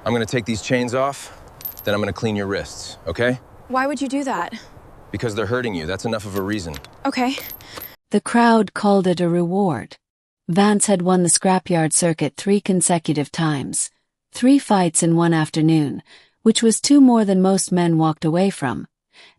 I'm gonna take these chains off, then I'm gonna clean your wrists, okay? Why would you do that? Because they're hurting you, that's enough of a reason. Okay. The crowd called it a reward. Vance had won the scrapyard circuit 3 consecutive times, 3 fights in one afternoon, which was 2 more than most men walked away from.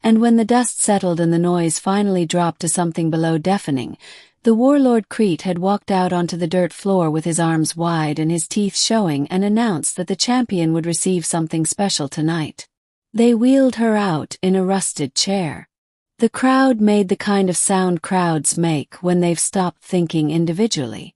And when the dust settled and the noise finally dropped to something below deafening, the warlord Crete had walked out onto the dirt floor with his arms wide and his teeth showing and announced that the champion would receive something special tonight. They wheeled her out in a rusted chair. The crowd made the kind of sound crowds make when they've stopped thinking individually.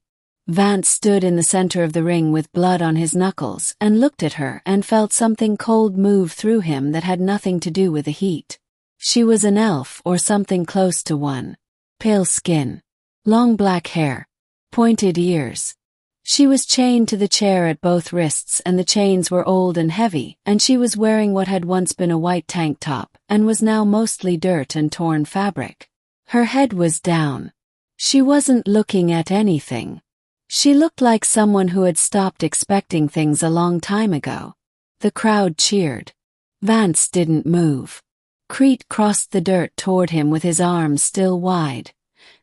Vance stood in the center of the ring with blood on his knuckles and looked at her and felt something cold move through him that had nothing to do with the heat. She was an elf or something close to one. Pale skin. Long black hair. Pointed ears. She was chained to the chair at both wrists and the chains were old and heavy, and she was wearing what had once been a white tank top and was now mostly dirt and torn fabric. Her head was down. She wasn't looking at anything. She looked like someone who had stopped expecting things a long time ago. The crowd cheered. Vance didn't move. Crete crossed the dirt toward him with his arms still wide.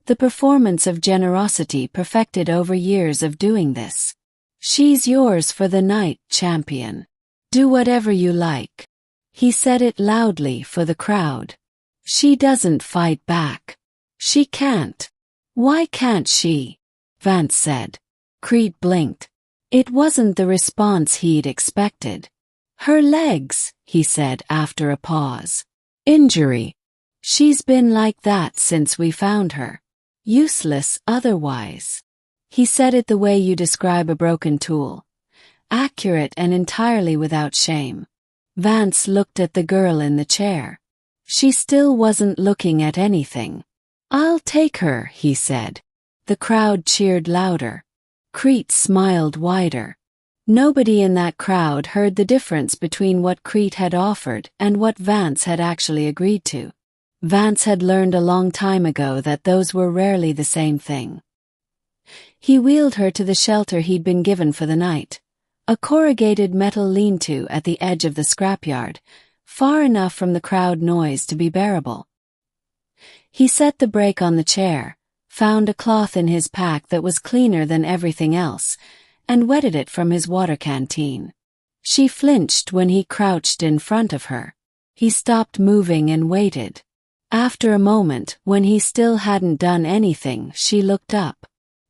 The performance of generosity perfected over years of doing this. She's yours for the night, champion. Do whatever you like. He said it loudly for the crowd. She doesn't fight back. She can't. Why can't she? Vance said. Crete blinked. It wasn't the response he'd expected. Her legs, he said after a pause. Injury. She's been like that since we found her. Useless otherwise. He said it the way you describe a broken tool. Accurate and entirely without shame. Vance looked at the girl in the chair. She still wasn't looking at anything. I'll take her, he said. The crowd cheered louder. Crete smiled wider. Nobody in that crowd heard the difference between what Crete had offered and what Vance had actually agreed to. Vance had learned a long time ago that those were rarely the same thing. He wheeled her to the shelter he'd been given for the night, a corrugated metal lean-to at the edge of the scrapyard, far enough from the crowd noise to be bearable. He set the brake on the chair, found a cloth in his pack that was cleaner than everything else, and wetted it from his water canteen. She flinched when he crouched in front of her. He stopped moving and waited. After a moment, when he still hadn't done anything, she looked up.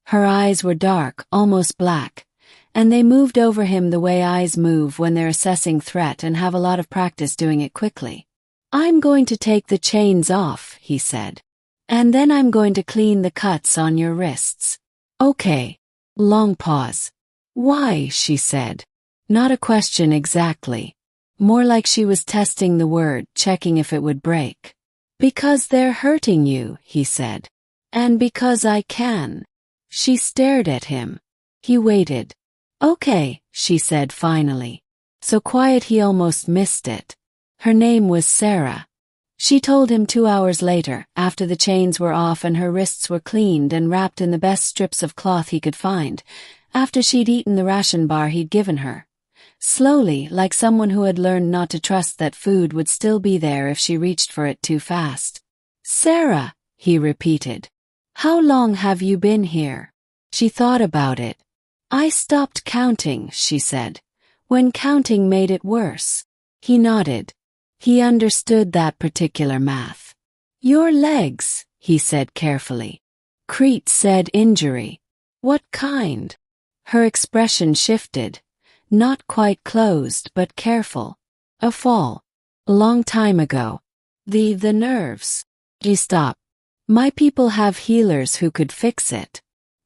Her eyes were dark, almost black, and they moved over him the way eyes move when they're assessing threat and have a lot of practice doing it quickly. I'm going to take the chains off, he said. And then I'm going to clean the cuts on your wrists. Okay. Long pause. Why, she said. Not a question exactly. More like she was testing the word, checking if it would break. Because they're hurting you, he said. And because I can. She stared at him. He waited. Okay, she said finally. So quiet he almost missed it. Her name was Sarah. She told him 2 hours later, after the chains were off and her wrists were cleaned and wrapped in the best strips of cloth he could find, after she'd eaten the ration bar he'd given her. Slowly, like someone who had learned not to trust that food would still be there if she reached for it too fast. Sarah, he repeated. How long have you been here? She thought about it. I stopped counting, she said, when counting made it worse. He nodded. He understood that particular math. Your legs, he said carefully. Crete said injury. What kind? Her expression shifted. Not quite closed but careful. A fall. A long time ago. The nerves. He stopped. My people have healers who could fix it.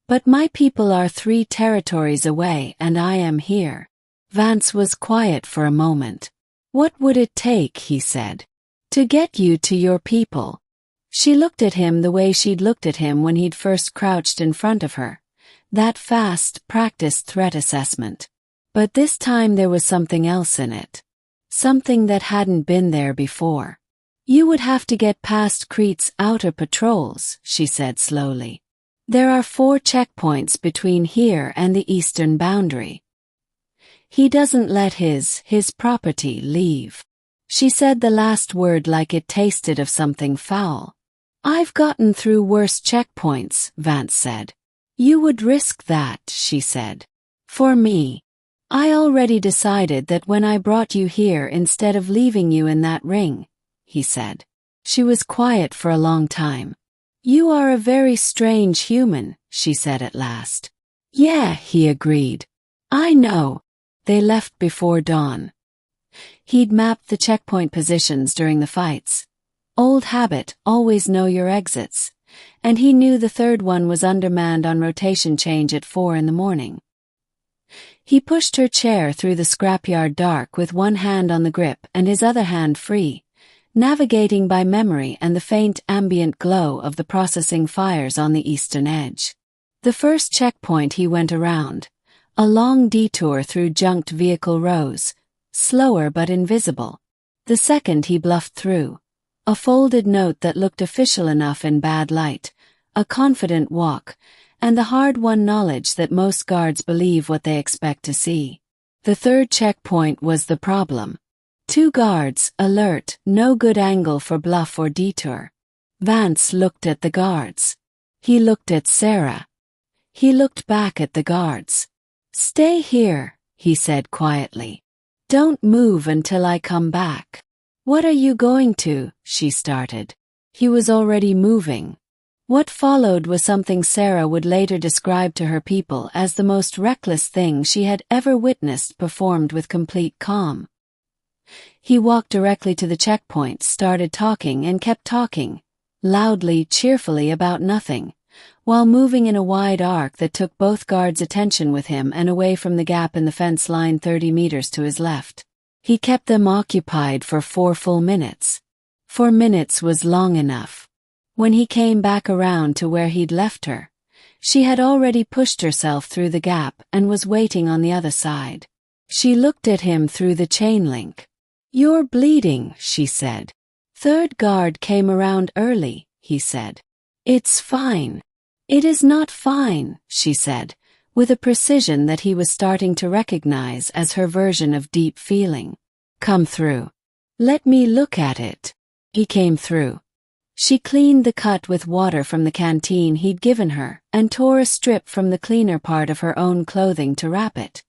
But my people are 3 territories away and I am here. Vance was quiet for a moment. What would it take, he said, to get you to your people? She looked at him the way she'd looked at him when he'd first crouched in front of her. That fast, practiced threat assessment. But this time there was something else in it. Something that hadn't been there before. You would have to get past Crete's outer patrols, she said slowly. There are 4 checkpoints between here and the eastern boundary. He doesn't let his property leave. She said the last word like it tasted of something foul. I've gotten through worse checkpoints, Vance said. You would risk that, she said. For me. I already decided that when I brought you here instead of leaving you in that ring, he said. She was quiet for a long time. You are a very strange human, she said at last. Yeah, he agreed. I know. They left before dawn. He'd mapped the checkpoint positions during the fights. Old habit, always know your exits. And he knew the third one was undermanned on rotation change at 4 in the morning. He pushed her chair through the scrapyard dark with one hand on the grip and his other hand free, navigating by memory and the faint ambient glow of the processing fires on the eastern edge. The first checkpoint he went around, a long detour through junked vehicle rows, slower but invisible. The second he bluffed through, a folded note that looked official enough in bad light, a confident walk, and the hard-won knowledge that most guards believe what they expect to see. The third checkpoint was the problem. 2 guards, alert, no good angle for bluff or detour. Vance looked at the guards. He looked at Sarah. He looked back at the guards. Stay here, he said quietly. Don't move until I come back. What are you going to? She started. He was already moving. What followed was something Sarah would later describe to her people as the most reckless thing she had ever witnessed performed with complete calm. He walked directly to the checkpoint, started talking and kept talking, loudly, cheerfully about nothing, while moving in a wide arc that took both guards' attention with him and away from the gap in the fence line 30 meters to his left. He kept them occupied for 4 full minutes. 4 minutes was long enough. When he came back around to where he'd left her, she had already pushed herself through the gap and was waiting on the other side. She looked at him through the chain link. You're bleeding, she said. Third guard came around early, he said. It's fine. It is not fine, she said, with a precision that he was starting to recognize as her version of deep feeling. Come through. Let me look at it. He came through. She cleaned the cut with water from the canteen he'd given her and tore a strip from the cleaner part of her own clothing to wrap it.